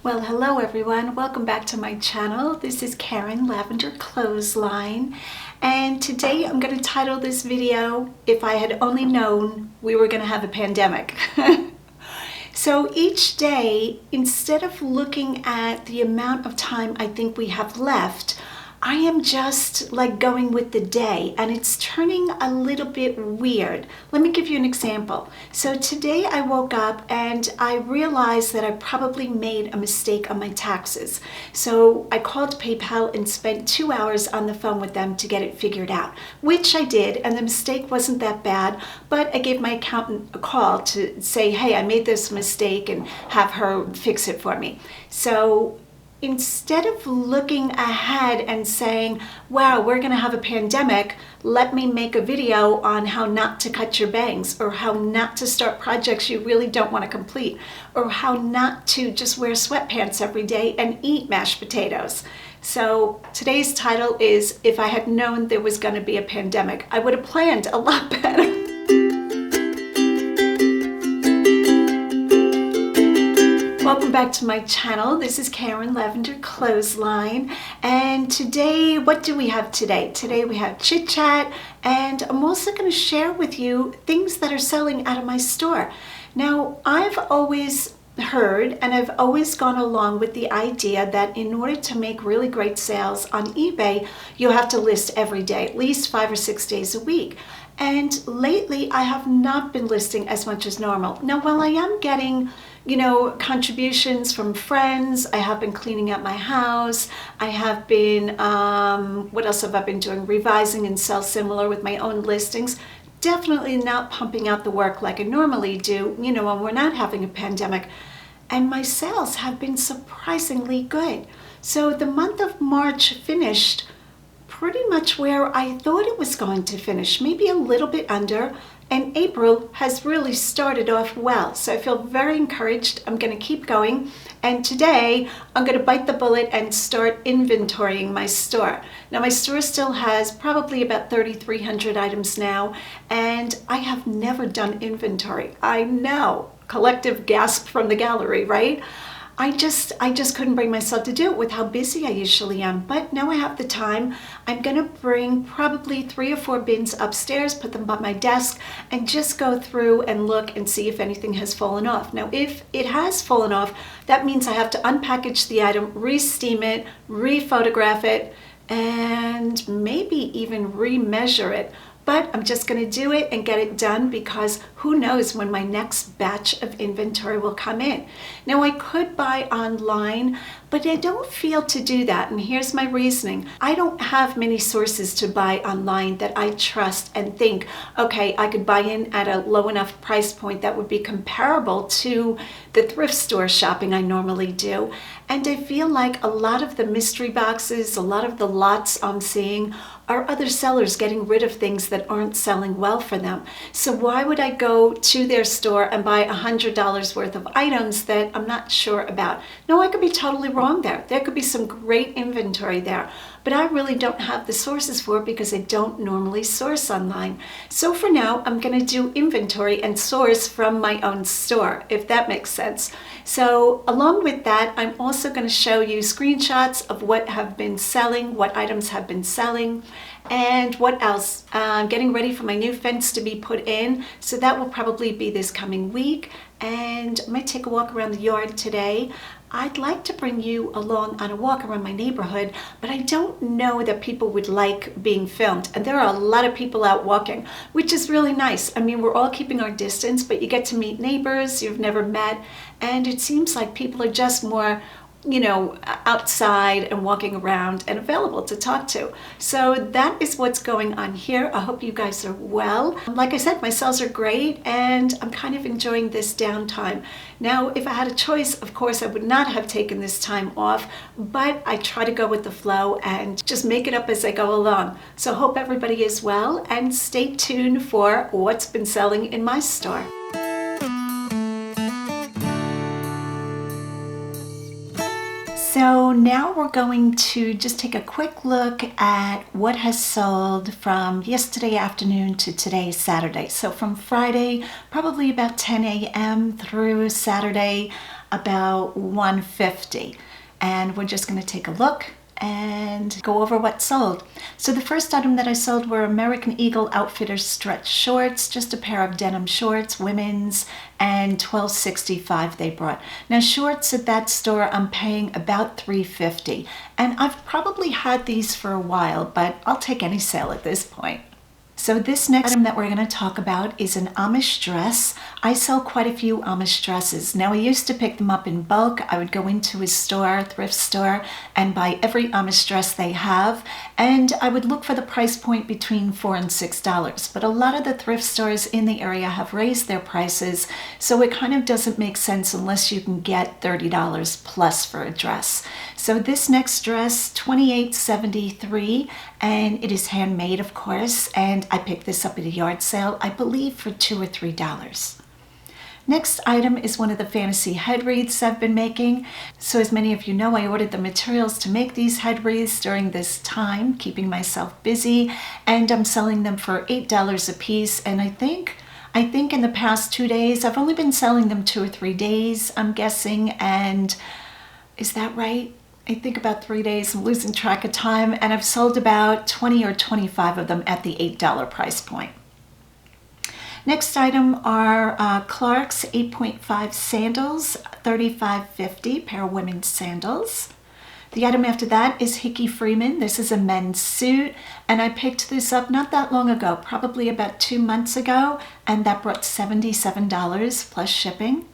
Well, hello everyone. Welcome back to my channel. This is Karen Lavender Clothesline, and today I'm going to title this video, If I Had Only Known We Were Going to Have a Pandemic. So each day, instead of looking at the amount of time I think we have left, I am just like going with the day, and it's turning a little bit weird. Let me give you an example. So today I woke up and I realized that I probably made a mistake on my taxes. So I called PayPal and spent 2 hours on the phone with them to get it figured out, which I did, and the mistake wasn't that bad, but I gave my accountant a call to say, hey, I made this mistake, and have her fix it for me. So instead of looking ahead and saying, wow, we're going to have a pandemic, let me make a video on how not to cut your bangs, or how not to start projects you really don't want to complete, or how not to just wear sweatpants every day and eat mashed potatoes. So today's title is, If I Had Known There Was going to be a pandemic, I would have planned a lot better. Welcome back to my channel. This is Karen Lavender Clothesline, and today, what do we have today? Today we have chit chat, and I'm also going to share with you things that are selling out of my store. Now, I've always heard and I've always gone along with the idea that in order to make really great sales on eBay, you have to list every day, at least 5 or 6 days a week. And lately I have not been listing as much as normal. Now, while I am getting, contributions from friends, I have been cleaning up my house, I have been, what else have I been doing? Revising and sell similar with my own listings. Definitely not pumping out the work like I normally do, when we're not having a pandemic. And my sales have been surprisingly good. So the month of March finished pretty much where I thought it was going to finish, maybe a little bit under, and April has really started off well. So I feel very encouraged. I'm going to keep going, and today I'm going to bite the bullet and start inventorying my store. Now, my store still has probably about 3,300 items now, and I have never done inventory. I know, collective gasp from the gallery, right? I just couldn't bring myself to do it with how busy I usually am. But now I have the time. I'm going to bring probably 3 or 4 bins upstairs, put them by my desk, and just go through and look and see if anything has fallen off. Now, if it has fallen off, that means I have to unpackage the item, re-steam it, re-photograph it, and maybe even remeasure it. But I'm just going to do it and get it done, because who knows when my next batch of inventory will come in. Now, I could buy online, but I don't feel to do that, and here's my reasoning. I don't have many sources to buy online that I trust and think, okay, I could buy in at a low enough price point that would be comparable to the thrift store shopping I normally do. And I feel like a lot of the mystery boxes, a lot of the lots I'm seeing are other sellers getting rid of things that aren't selling well for them. So why would I go to their store and buy $100 worth of items that I'm not sure about? No, I could be totally wrong there. There could be some great inventory there, but I really don't have the sources for it because I don't normally source online. So for now, I'm going to do inventory and source from my own store, if that makes sense. So along with that, I'm also going to show you screenshots of what have been selling, what items have been selling, and what else. Getting ready for my new fence to be put in, so that will probably be this coming week. And I might take a walk around the yard today. I'd like to bring you along on a walk around my neighborhood, but I don't know that people would like being filmed. And there are a lot of people out walking, which is really nice. I mean, we're all keeping our distance, but you get to meet neighbors you've never met, and it seems like people are just more outside and walking around and available to talk to. So that is what's going on here. I hope you guys are well. Like I said, my sales are great, and I'm kind of enjoying this downtime. Now, if I had a choice, of course, I would not have taken this time off, but I try to go with the flow and just make it up as I go along. So hope everybody is well, and stay tuned for what's been selling in my store. So now we're going to just take a quick look at what has sold from yesterday afternoon to today, Saturday. So from Friday, probably about 10 a.m. through Saturday, about $150. And we're just going to take a look and go over what sold. So the first item that I sold were American Eagle Outfitters stretch shorts, just a pair of denim shorts, women's, and $12.65 they brought. Now shorts at that store I'm paying about $3.50, and I've probably had these for a while, but I'll take any sale at this point. So this next item that we're going to talk about is an Amish dress. I sell quite a few Amish dresses. Now I used to pick them up in bulk. I would go into a store, thrift store, and buy every Amish dress they have. And I would look for the price point between $4 and $6. But a lot of the thrift stores in the area have raised their prices, so it kind of doesn't make sense unless you can get $30 plus for a dress. So this next dress, $28.73, and it is handmade, of course, and I picked this up at a yard sale, I believe for $2 or $3. Next item is one of the fantasy head wreaths I've been making. So as many of you know, I ordered the materials to make these head wreaths during this time, keeping myself busy, and I'm selling them for $8 a piece, and I think in the past 2 days, I've only been selling them 2 or 3 days, I'm guessing, and is that right? I think about 3 days. I'm losing track of time, and I've sold about 20 or 25 of them at the $8 price point. Next item are Clark's 8.5 sandals, $35.50, pair of women's sandals. The item after that is Hickey Freeman. This is a men's suit, and I picked this up not that long ago, probably about 2 months ago, and that brought $77 plus shipping.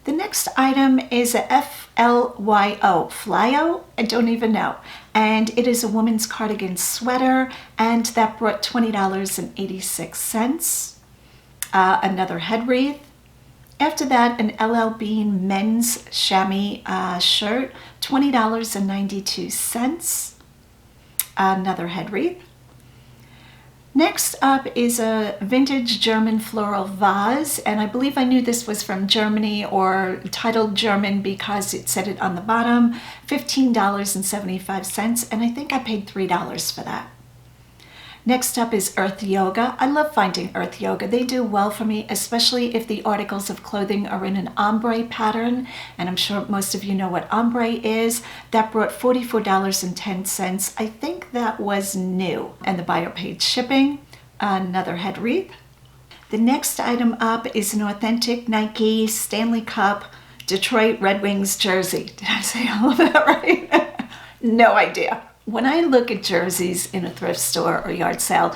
The next item is a FLYO, Flyo, I don't even know, and it is a woman's cardigan sweater, and that brought $20.86. Another head wreath. After that, an LL Bean men's chamois shirt, $20.92. Another head wreath. Next up is a vintage German floral vase, and I believe I knew this was from Germany or titled German because it said it on the bottom, $15.75, and I think I paid $3 for that. Next up is Earth Yoga. I love finding Earth Yoga. They do well for me, especially if the articles of clothing are in an ombre pattern, and I'm sure most of you know what ombre is. That brought $44.10. I think that was new, and the buyer paid shipping. Another head wreath. The next item up is an authentic Nike Stanley Cup Detroit Redwings jersey. Did I say all of that right? No idea. When I look at jerseys in a thrift store or yard sale,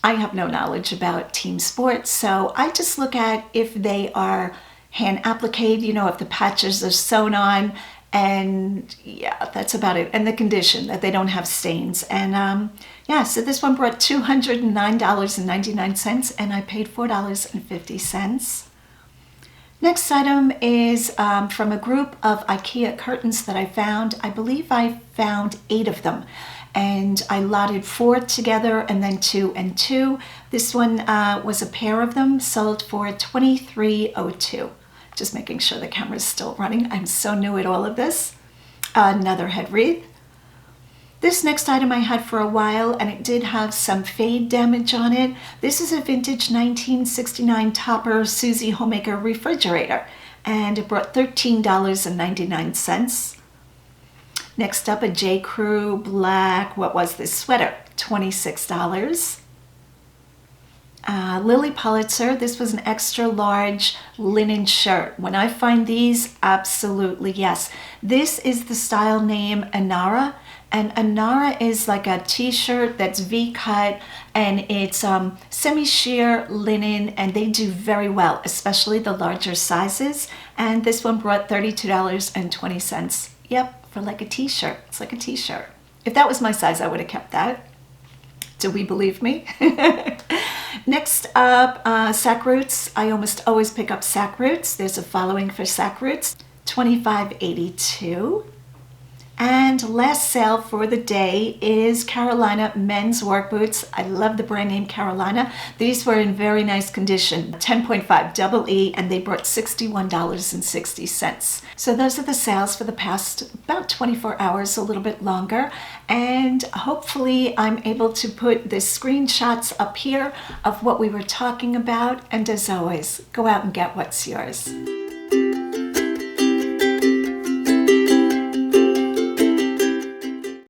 I have no knowledge about team sports, so I just look at if they are hand appliqued, you know, if the patches are sewn on, and yeah, that's about it. And the condition, that they don't have stains. And yeah, so this one brought $209.99, and I paid $4.50. Next item is from a group of Ikea curtains that I found. I believe I found 8 of them, and I lotted 4 together and then 2 and 2. This one was a pair of them, sold for $23.02. Just making sure the camera's still running. I'm so new at all of this. Another head wreath. This next item I had for a while, and it did have some fade damage on it. This is a vintage 1969 Topper Susie Homemaker refrigerator, and it brought $13.99. Next up, a J. Crew black, what was this, sweater, $26. Lily Pulitzer, this was an extra large linen shirt. When I find these, absolutely yes. This is the style name Anara, and Anara is like a t-shirt that's V-cut, and it's semi-sheer linen, and they do very well, especially the larger sizes. And this one brought $32.20. Yep, for like a t-shirt. It's like a t-shirt. If that was my size, I would have kept that. Do we believe me? Next up, sack roots. I almost always pick up sack roots. There's a following for sack roots, $25.82. And last sale for the day is Carolina men's work boots. I love the brand name Carolina. These were in very nice condition, 10.5 double E, and they brought $61.60. So those are the sales for the past about 24 hours, a little bit longer. And hopefully I'm able to put the screenshots up here of what we were talking about. And as always, go out and get what's yours.